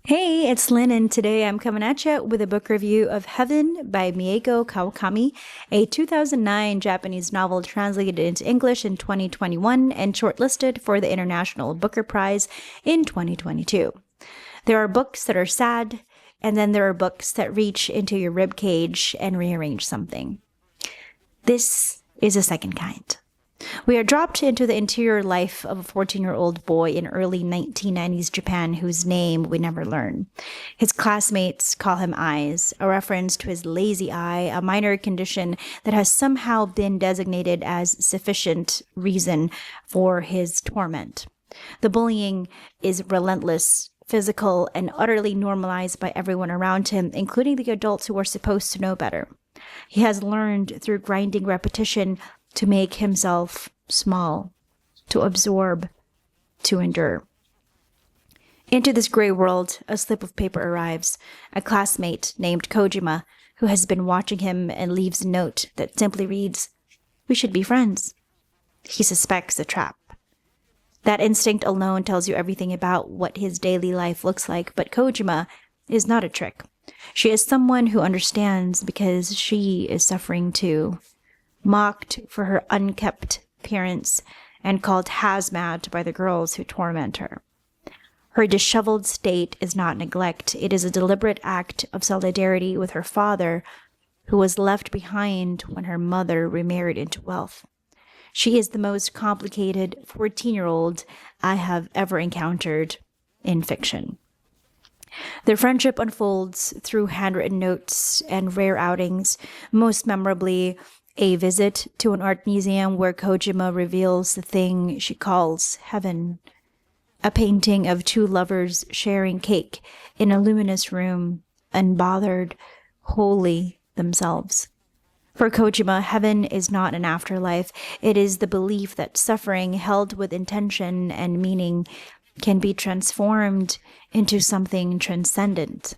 Hey, it's Lynn, and today I'm coming at you with a book review of Heaven by Mieko Kawakami, a 2009 Japanese novel translated into English in 2021 and shortlisted for the International Booker Prize in 2022. There are books that are sad, and then there are books that reach into your rib cage and rearrange something. This is a second kind. We are dropped into the interior life of a 14-year-old boy in early 1990s Japan whose name we never learn. His classmates call him Eyes, a reference to his lazy eye, a minor condition that has somehow been designated as sufficient reason for his torment. The bullying is relentless, physical, and utterly normalized by everyone around him, including the adults who are supposed to know better. He has learned through grinding repetition to make himself small, to absorb, to endure. Into this gray world, a slip of paper arrives, a classmate named Kojima, who has been watching him and leaves a note that simply reads, "We should be friends." He suspects a trap. That instinct alone tells you everything about what his daily life looks like, but Kojima is not a trick. She is someone who understands because she is suffering too. Mocked for her unkempt appearance and called hazmat by the girls who torment her. Her disheveled state is not neglect. It is a deliberate act of solidarity with her father, who was left behind when her mother remarried into wealth. She is the most complicated 14-year-old I have ever encountered in fiction. Their friendship unfolds through handwritten notes and rare outings, most memorably a visit to an art museum where Kojima reveals the thing she calls heaven, a painting of two lovers sharing cake in a luminous room, unbothered, wholly themselves. For Kojima, heaven is not an afterlife. It is the belief that suffering held with intention and meaning can be transformed into something transcendent.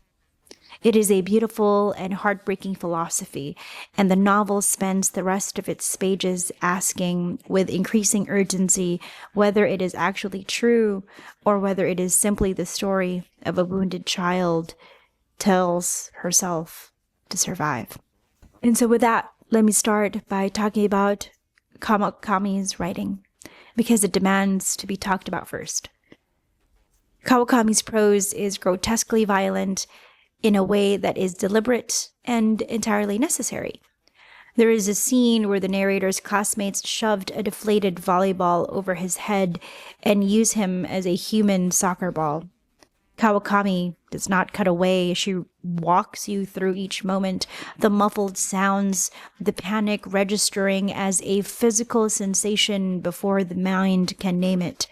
It is a beautiful and heartbreaking philosophy, and the novel spends the rest of its pages asking with increasing urgency whether it is actually true or whether it is simply the story of a wounded child tells herself to survive. And so with that, let me start by talking about Kawakami's writing, because it demands to be talked about first. Kawakami's prose is grotesquely violent in a way that is deliberate and entirely necessary. There is a scene where the narrator's classmates shoved a deflated volleyball over his head and use him as a human soccer ball. Kawakami does not cut away. She walks you through each moment, the muffled sounds, the panic registering as a physical sensation before the mind can name it.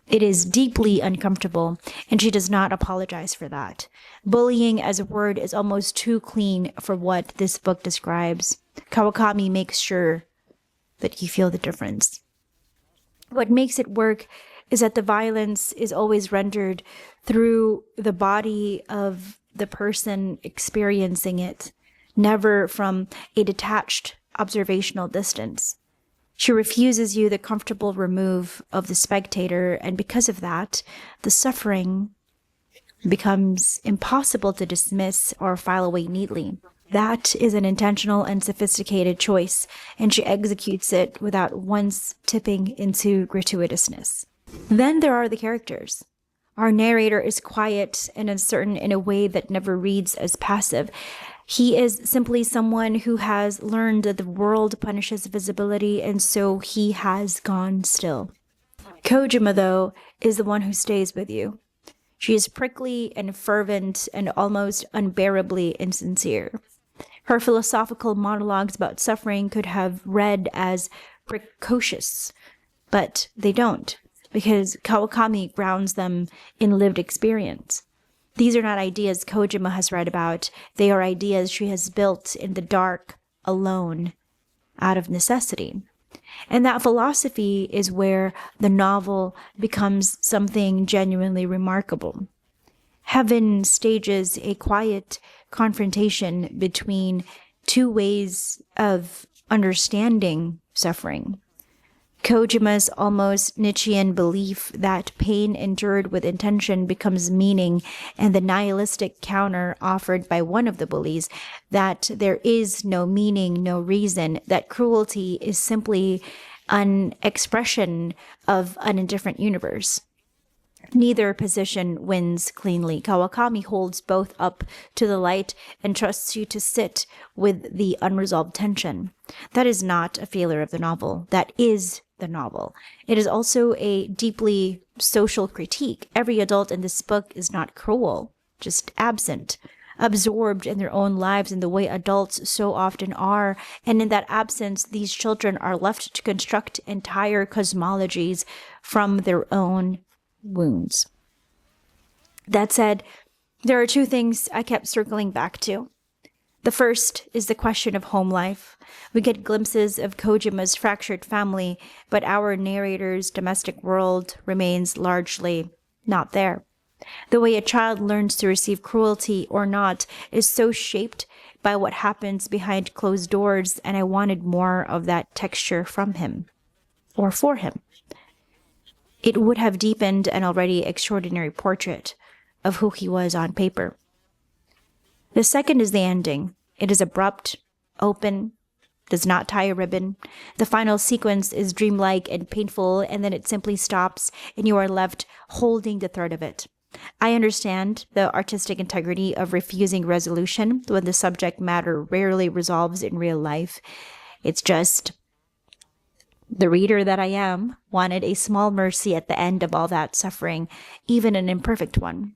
It is deeply uncomfortable, and she does not apologize for that. Bullying as a word is almost too clean for what this book describes. Kawakami makes sure that you feel the difference. What makes it work is that the violence is always rendered through the body of the person experiencing it, never from a detached observational distance. She refuses you the comfortable remove of the spectator, and because of that, the suffering becomes impossible to dismiss or file away neatly. That is an intentional and sophisticated choice, and she executes it without once tipping into gratuitousness. Then there are the characters. Our narrator is quiet and uncertain in a way that never reads as passive. He is simply someone who has learned that the world punishes visibility, and so he has gone still. Kojima, though, is the one who stays with you. She is prickly and fervent and almost unbearably insincere. Her philosophical monologues about suffering could have read as precocious, but they don't, because Kawakami grounds them in lived experience. These are not ideas Kojima has read about. They are ideas she has built in the dark, alone, out of necessity. And that philosophy is where the novel becomes something genuinely remarkable. Heaven stages a quiet confrontation between two ways of understanding suffering. Kojima's almost Nietzschean belief that pain endured with intention becomes meaning, and the nihilistic counter offered by one of the bullies that there is no meaning, no reason, that cruelty is simply an expression of an indifferent universe. Neither position wins cleanly. Kawakami holds both up to the light and trusts you to sit with the unresolved tension. That is not a failure of the novel. That is the novel. It is also a deeply social critique. Every adult in this book is not cruel, just absent, absorbed in their own lives in the way adults so often are. And in that absence, these children are left to construct entire cosmologies from their own wounds. That said, there are two things I kept circling back to. The first is the question of home life. We get glimpses of Kojima's fractured family, but our narrator's domestic world remains largely not there. The way a child learns to receive cruelty or not is so shaped by what happens behind closed doors, and I wanted more of that texture from him, or for him. It would have deepened an already extraordinary portrait of who he was on paper. The second is the ending. It is abrupt, open, does not tie a ribbon. The final sequence is dreamlike and painful, and then it simply stops, and you are left holding the thread of it. I understand the artistic integrity of refusing resolution when the subject matter rarely resolves in real life. It's just the reader that I am wanted a small mercy at the end of all that suffering, even an imperfect one.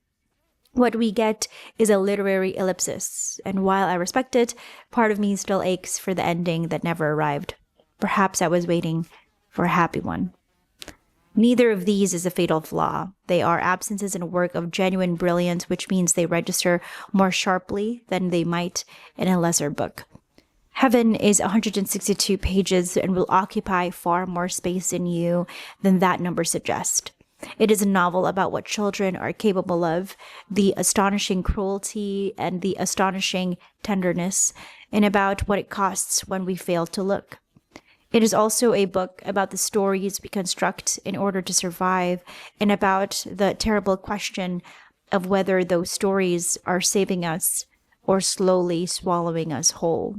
What we get is a literary ellipsis, and while I respect it, part of me still aches for the ending that never arrived. Perhaps I was waiting for a happy one. Neither of these is a fatal flaw. They are absences in a work of genuine brilliance, which means they register more sharply than they might in a lesser book. Heaven is 162 pages and will occupy far more space in you than that number suggests. It is a novel about what children are capable of, the astonishing cruelty and the astonishing tenderness, and about what it costs when we fail to look. It is also a book about the stories we construct in order to survive, and about the terrible question of whether those stories are saving us or slowly swallowing us whole.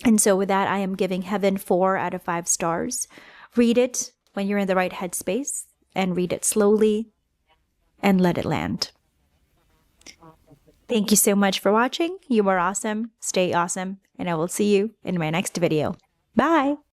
And so with that, I am giving Heaven 4 out of 5 stars. Read it when you're in the right headspace, and read it slowly and let it land. Thank you so much for watching. You are awesome. Stay awesome. And I will see you in my next video. Bye.